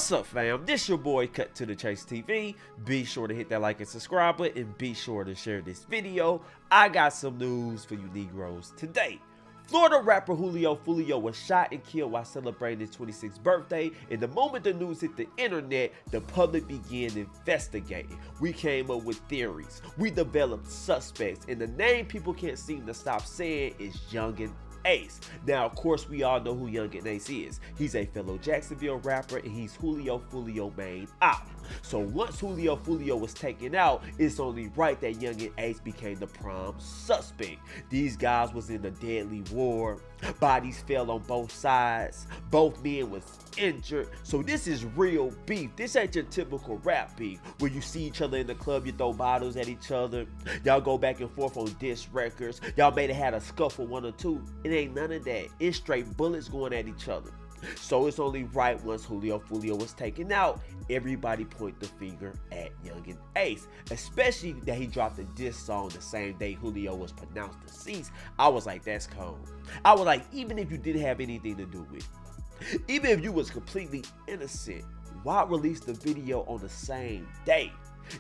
What's up, fam? This your boy Cut to the Chase TV. Be sure to hit that like and subscribe button, and be sure to share this video. I got some news for you Negroes today. Florida rapper Julio Foolio was shot and killed while celebrating his 26th birthday, and the moment the news hit the internet, the public began investigating. We came up with theories, we developed suspects, and the name people can't seem to stop saying is Yungeen. Now, of course, we all know who Yungeen is. He's a fellow Jacksonville rapper, and he's Julio Foolio main op. So once Julio Foolio was taken out, it's only right that Yungeen became the prime suspect. These guys was in a deadly war. Bodies fell on both sides. Both men was injured. So this is real beef. This ain't your typical rap beef where you see each other in the club, you throw bottles at each other. Y'all go back and forth on diss records. Y'all may have had a scuffle, one or two. It ain't none of that. It's straight bullets going at each other. So it's only right once Julio Foolio was taken out, everybody point the finger at Yungeen, especially that he dropped a diss song the same day Julio was pronounced deceased. I was like, that's cold. I was like, even if you didn't have anything to do with it, even if you was completely innocent, why release the video on the same day?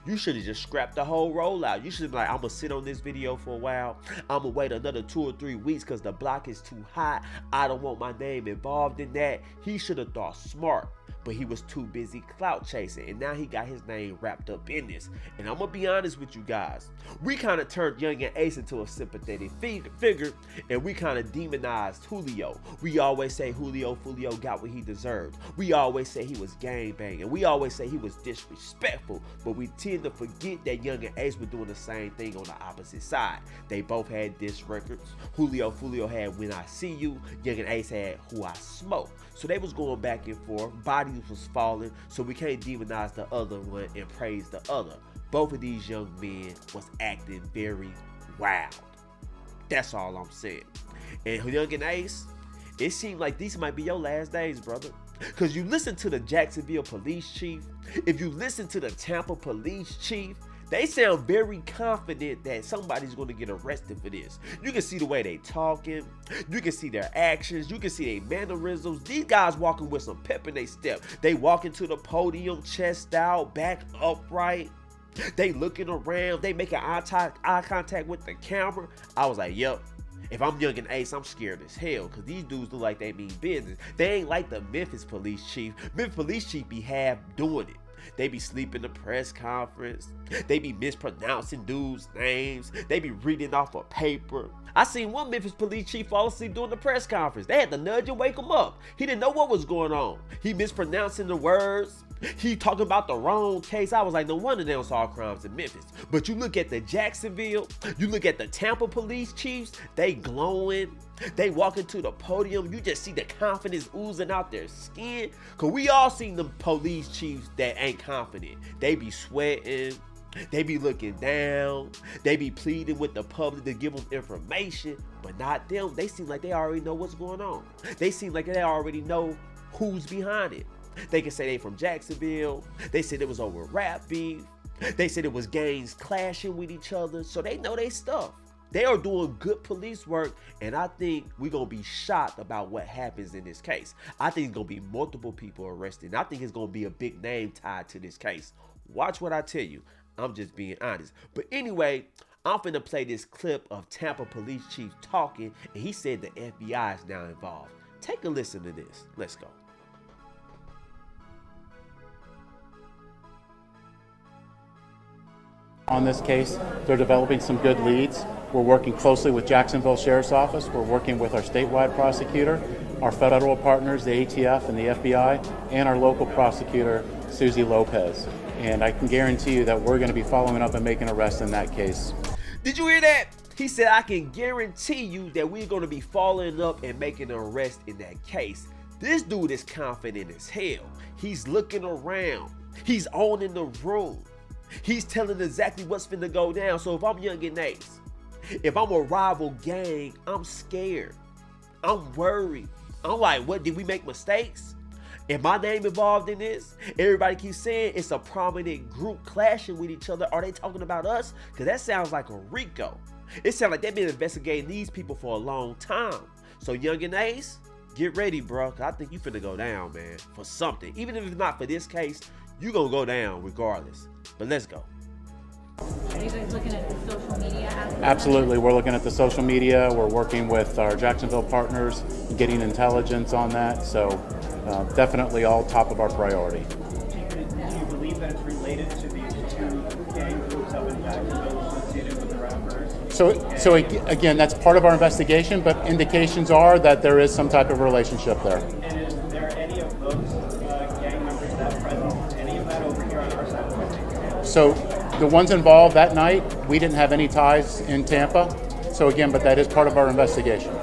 You should have just scrapped the whole rollout. You should be like, I'm gonna sit on this video for a while. I'm gonna wait another 2 or 3 weeks because the block is too hot. I don't want my name involved in that. He should have thought smart, but he was too busy clout chasing, and now he got his name wrapped up in this. And I'm gonna be honest with you guys, we kind of turned Yungeen into a sympathetic figure, and we kind of demonized Julio. We always say Julio Foolio got what he deserved. We always say he was gangbanging. We always say he was disrespectful, but we tend to forget that Yungeen were doing the same thing on the opposite side. They both had diss records. Julio Foolio had When I See You. Yungeen had Who I Smoke. So they was going back and forth. Bodies was falling. So we can't demonize the other one and praise the other. Both of these young men was acting very wild. That's all I'm saying. And Yungeen, it seemed like these might be your last days, brother. Because you listen to the Jacksonville police chief, if you listen to the Tampa police chief, they sound very confident that somebody's going to get arrested for this. You can see the way they talking. You can see their actions. You can see their mannerisms. These guys walking with some pep in their step. They walking to the podium, chest out, back upright. They looking around. They making eye contact with the camera. I was like, yep. If I'm Yungeen, I'm scared as hell because these dudes look like they mean business. They ain't like the Memphis police chief. Memphis police chief be half doing it. They be sleeping the press conference. They be mispronouncing dudes' names. They be reading off a paper. I seen one Memphis police chief fall asleep during the press conference. They had to nudge and wake him up. He didn't know what was going on. He mispronouncing the words. He talking about the wrong case. I was like, no wonder they don't solve crimes in Memphis. But you look at the Jacksonville, you look at the Tampa police chiefs, they glowing. They walking to the podium. You just see the confidence oozing out their skin. Cause we all seen them police chiefs that ain't confident. They be sweating. They be looking down. They be pleading with the public to give them information. But not them. They seem like they already know what's going on. They seem like they already know who's behind it. They can say they from Jacksonville. They said it was over rap beef. They said it was gangs clashing with each other. So they know they stuff. They are doing good police work, and I think we're going to be shocked about what happens in this case. I think it's going to be multiple people arrested, and I think it's going to be a big name tied to this case. Watch what I tell you. I'm just being honest. But anyway, I'm finna play this clip of Tampa police chief talking, and he said the FBI is now involved. Take a listen to this. Let's go. On this case, they're developing some good leads. We're working closely with Jacksonville Sheriff's Office. We're working with our statewide prosecutor, our federal partners, the ATF and the FBI, and our local prosecutor, Susie Lopez. And I can guarantee you that we're going to be following up and making arrests in that case. Did you hear that? He said, I can guarantee you that we're going to be following up and making an arrest in that case. This dude is confident as hell. He's looking around. He's owning the room. He's telling exactly what's finna go down. So if I'm Yungeen, if I'm a rival gang, I'm scared. I'm worried. I'm like, what, did we make mistakes? Is my name involved in this? Everybody keeps saying it's a prominent group clashing with each other. Are they talking about us? Because that sounds like a RICO. It sounds like they've been investigating these people for a long time. So Yungeen, get ready, bro. 'Cause I think you finna go down, man, for something. Even if it's not for this case, you gonna go down regardless. But let's go. Are you guys looking at the social media aspect? Absolutely. We're looking at the social media. We're working with our Jacksonville partners, getting intelligence on that. So definitely all top of our priority. Do you believe that it's related to these two gang groups up in Jacksonville associated with the rappers? So again, that's part of our investigation, but indications are that there is some type of relationship there. And is there any of those gang members that present, any of that over here on our side of the city? So the ones involved that night, we didn't have any ties in Tampa. So again, but that is part of our investigation.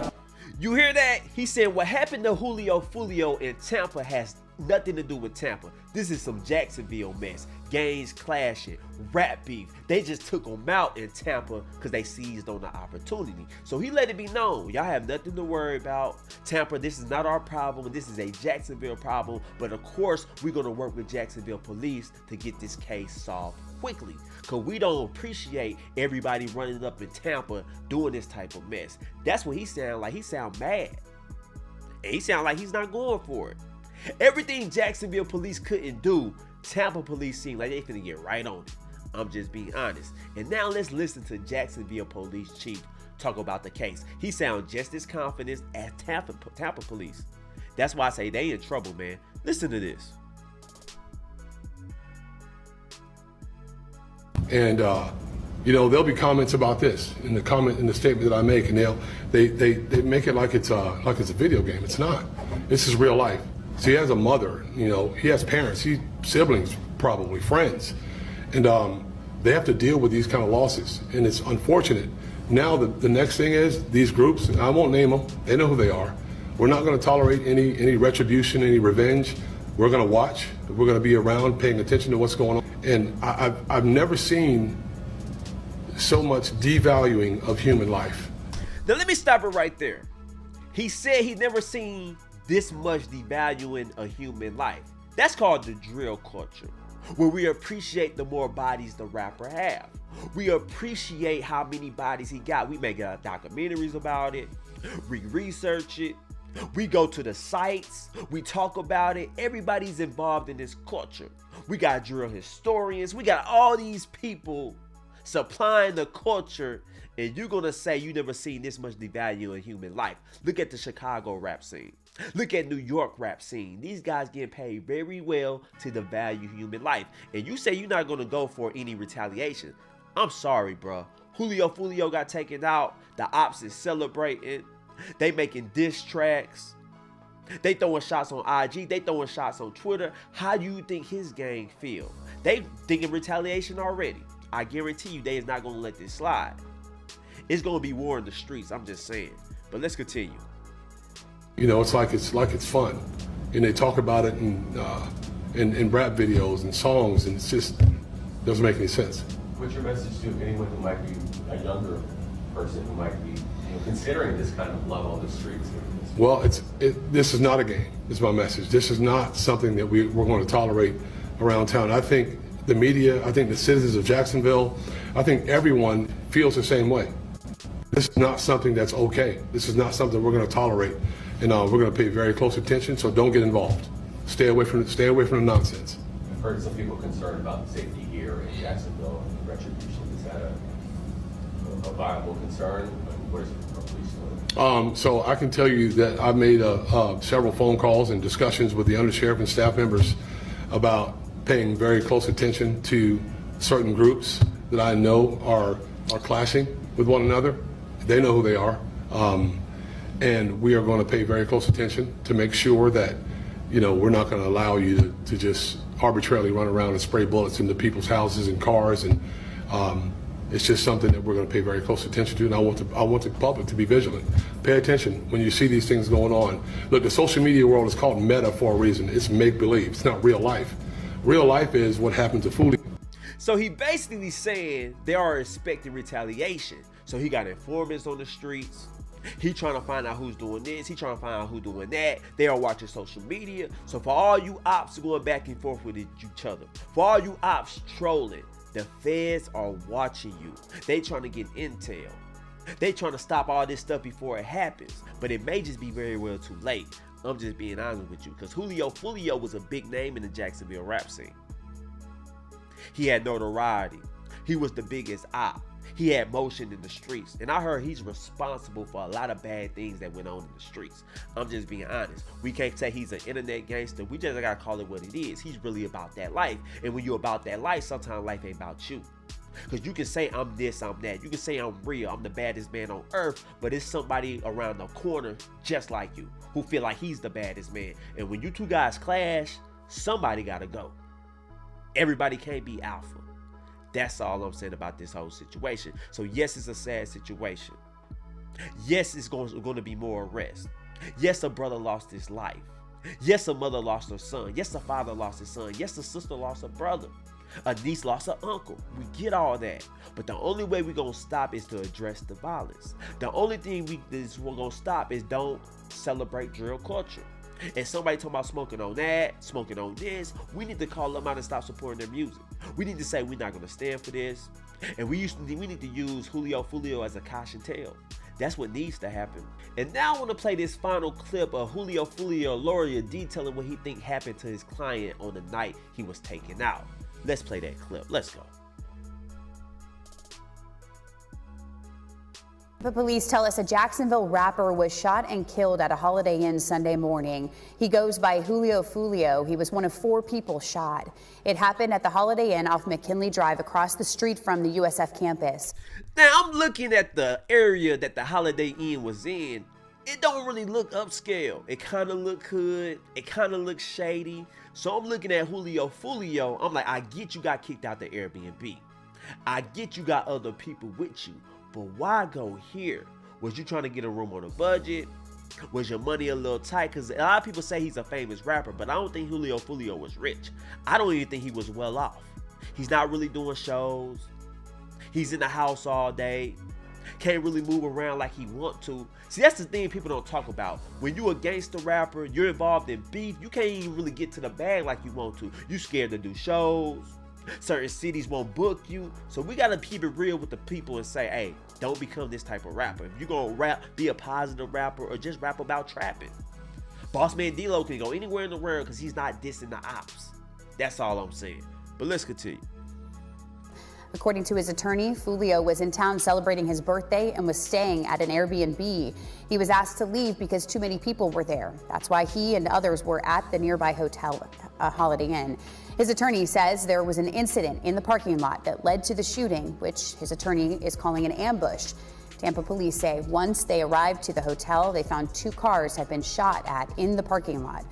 You hear that? He said what happened to Julio Foolio in Tampa has nothing to do with Tampa. This is some Jacksonville mess. Gangs clashing, rap beef. They just took him out in Tampa because they seized on the opportunity. So he let it be known, y'all have nothing to worry about. Tampa, this is not our problem. This is a Jacksonville problem. But of course, we're going to work with Jacksonville police to get this case solved quickly. Because we don't appreciate everybody running up in Tampa doing this type of mess. That's what he sound like. He sound mad. And he sound like he's not going for it. Everything Jacksonville police couldn't do, Tampa police seem like they finna get right on it. I'm just being honest. And now let's listen to Jacksonville police chief talk about the case. He sounds just as confident as Tampa police. That's why I say they in trouble, man. Listen to this. And there'll be comments about this in the statement that I make, and they make it like it's a video game. It's not. This is real life. So he has a mother, he has parents, siblings, probably friends, and they have to deal with these kind of losses, and it's unfortunate. Now the next thing is these groups, and I won't name them. They know who they are. We're not going to tolerate any retribution, any revenge. We're going to watch. We're going to be around, paying attention to what's going on. And I've never seen so much devaluing of human life. Now let me stop it right there. He said he never seen this much devaluing a human life. That's called the drill culture, where we appreciate the more bodies the rapper have. We appreciate how many bodies he got. We make documentaries about it. We research it. We go to the sites. We talk about it. Everybody's involved in this culture. We got drill historians. We got all these people supplying the culture, and you're gonna say you never seen this much devalue in human life. Look at the Chicago rap scene. Look at New York rap scene. These guys getting paid very well to devalue human life. And you say you're not gonna go for any retaliation. I'm sorry, bro. Julio Foolio got taken out. The ops is celebrating. They making diss tracks. They throwing shots on IG. They throwing shots on Twitter. How do you think his gang feel? They thinking retaliation already. I guarantee you they is not gonna let this slide. It's gonna be war in the streets. I'm just saying. But let's continue. It's like it's fun, and they talk about it in rap videos and songs, and it's just doesn't make any sense. What's your message to anyone who might be a younger person who might be considering this kind of love on the streets? Well, this is not a game. Is my message. This is not something that we're going to tolerate around town. I think the media, I think the citizens of Jacksonville, I think everyone feels the same way. This is not something that's okay. This is not something we're going to tolerate, and we're going to pay very close attention. So don't get involved. Stay away from the nonsense. I've heard some people concerned about the safety here in Jacksonville and retribution. Is that a viable concern? What is the police doing? So I can tell you that I've made several phone calls and discussions with the undersheriff and staff members about paying very close attention to certain groups that I know are clashing with one another. They know who they are. And we are going to pay very close attention to make sure that, we're not going to allow you to just arbitrarily run around and spray bullets into people's houses and cars. And it's just something that we're going to pay very close attention to. And I want the public to be vigilant. Pay attention when you see these things going on. Look, the social media world is called meta for a reason. It's make-believe. It's not real life. Real life is what happened to Foolio. So he basically saying they are expecting retaliation. So he got informants on the streets. He trying to find out who's doing this. He trying to find out who's doing that. They are watching social media. So for all you ops going back and forth with each other, for all you ops trolling, the feds are watching you. They trying to get intel. They trying to stop all this stuff before it happens, but it may just be very well too late. I'm just being honest with you, because Julio Foolio was a big name in the Jacksonville rap scene. He had notoriety. He was the biggest op. He had motion in the streets. And I heard he's responsible for a lot of bad things that went on in the streets. I'm just being honest. We can't say he's an internet gangster. We just gotta call it what it is. He's really about that life. And when you're about that life, sometimes life ain't about you. Because you can say I'm this, I'm that. You can say I'm real, I'm the baddest man on earth, but it's somebody around the corner just like you who feel like he's the baddest man. And when you two guys clash, somebody gotta go. Everybody can't be alpha. That's all I'm saying about this whole situation. So yes, it's a sad situation. Yes, it's going to be more arrests. Yes, a brother lost his life. Yes, a mother lost her son. Yes, a father lost his son. Yes, a sister lost her brother. A niece lost her uncle. We get all that. But the only way we're going to stop is to address the violence. The only thing we're going to stop is don't celebrate drill culture. And somebody talking about smoking on that, smoking on this, we need to call them out and stop supporting their music. We need to say we're not going to stand for this. And we need to use Julio Foolio as a caution tale. That's what needs to happen. And now I want to play this final clip of Julio Foolio lawyer detailing what he think happened to his client on the night he was taken out. Let's play that clip. Let's go. The police tell us a Jacksonville rapper was shot and killed at a Holiday Inn Sunday morning. He goes by Julio Foolio. He was one of 4 people shot. It happened at the Holiday Inn off McKinley Drive across the street from the USF campus. Now I'm looking at the area that the Holiday Inn was in. It don't really look upscale. It kind of look hood. It kind of looks shady. So I'm looking at Julio Foolio. I'm like, I get you got kicked out the Airbnb. I get you got other people with you. But why go here? Was you trying to get a room on a budget? Was your money a little tight? Because a lot of people say he's a famous rapper, but I don't think Julio Foolio was rich. I don't even think he was well off. He's not really doing shows. He's in the house all day. Can't really move around like he want to. See, that's the thing people don't talk about. When you a gangster rapper, you're involved in beef, you can't even really get to the bag like you want to. You scared to do shows. Certain cities won't book you. So we gotta keep it real with the people and say, hey, don't become this type of rapper. If you're gonna rap, be a positive rapper or just rap about trapping. Boss Man D-Lo can go anywhere in the world because he's not dissing the ops. That's all I'm saying. But let's continue. According to his attorney, Foolio was in town celebrating his birthday and was staying at an Airbnb. He was asked to leave because too many people were there. That's why he and others were at the nearby hotel, Holiday Inn. His attorney says there was an incident in the parking lot that led to the shooting, which his attorney is calling an ambush. Tampa police say once they arrived to the hotel, they found 2 cars had been shot at in the parking lot.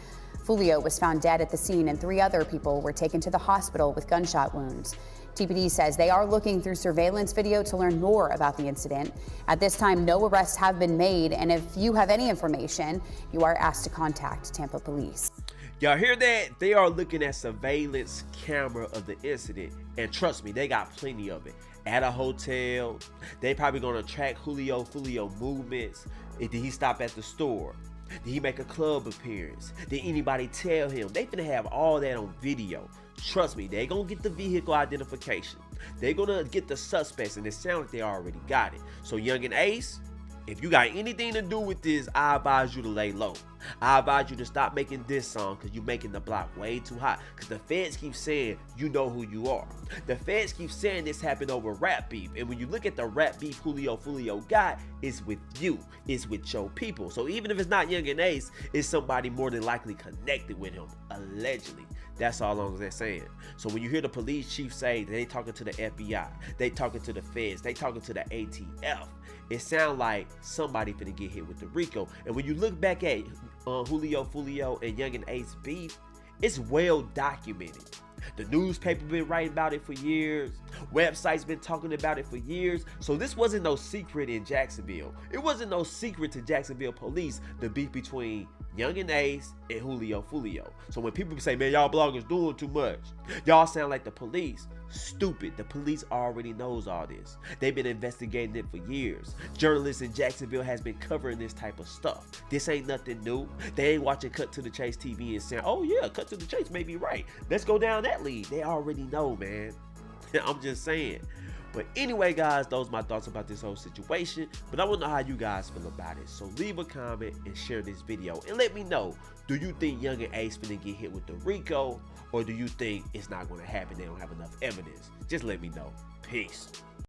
Foolio was found dead at the scene and 3 other people were taken to the hospital with gunshot wounds. TPD says they are looking through surveillance video to learn more about the incident. At this time, no arrests have been made, and if you have any information, you are asked to contact Tampa police. Y'all hear that? They are looking at surveillance camera of the incident, and trust me, they got plenty of it. At a hotel, they probably gonna track Julio Foolio movements. Did he stop at the store? Did he make a club appearance? Did anybody tell him? They finna have all that on video. Trust me, they gonna get the vehicle identification. They gonna get the suspects, and it sounds like they already got it. So Yungeen Ace, if you got anything to do with this, I advise you to lay low. I advise you to stop making this song because you're making the block way too hot. Because the feds keep saying you know who you are. The feds keep saying this happened over rap beef. And when you look at the rap beef Julio Foolio got, it's with you. It's with your people. So even if it's not Yungeen Ace, it's somebody more than likely connected with him, allegedly. That's all I'm saying. So when you hear the police chief say they talking to the FBI, they talking to the feds, they talking to the ATF, it sounds like somebody finna get hit with the RICO. And when you look back at Julio Foolio and Yungeen Ace beef, it's well documented. The newspaper been writing about it for years. Websites been talking about it for years. So this wasn't no secret in Jacksonville. It wasn't no secret to Jacksonville police, the beef between Yungeen Ace and Julio Foolio. So when people say, man, y'all bloggers doing too much, y'all sound like the police. Stupid. The police already knows all this. They've been investigating it for years. Journalists in Jacksonville has been covering this type of stuff. This ain't nothing new. They ain't watching Cut to the Chase TV and saying, oh yeah, Cut to the Chase may be right. Let's go down that lead. They already know, man. I'm just saying. But anyway, guys, those are my thoughts about this whole situation. But I want to know how you guys feel about it. So leave a comment and share this video. And let me know, do you think Yungeen Ace finna get hit with the RICO? Or do you think it's not going to happen? They don't have enough evidence. Just let me know. Peace.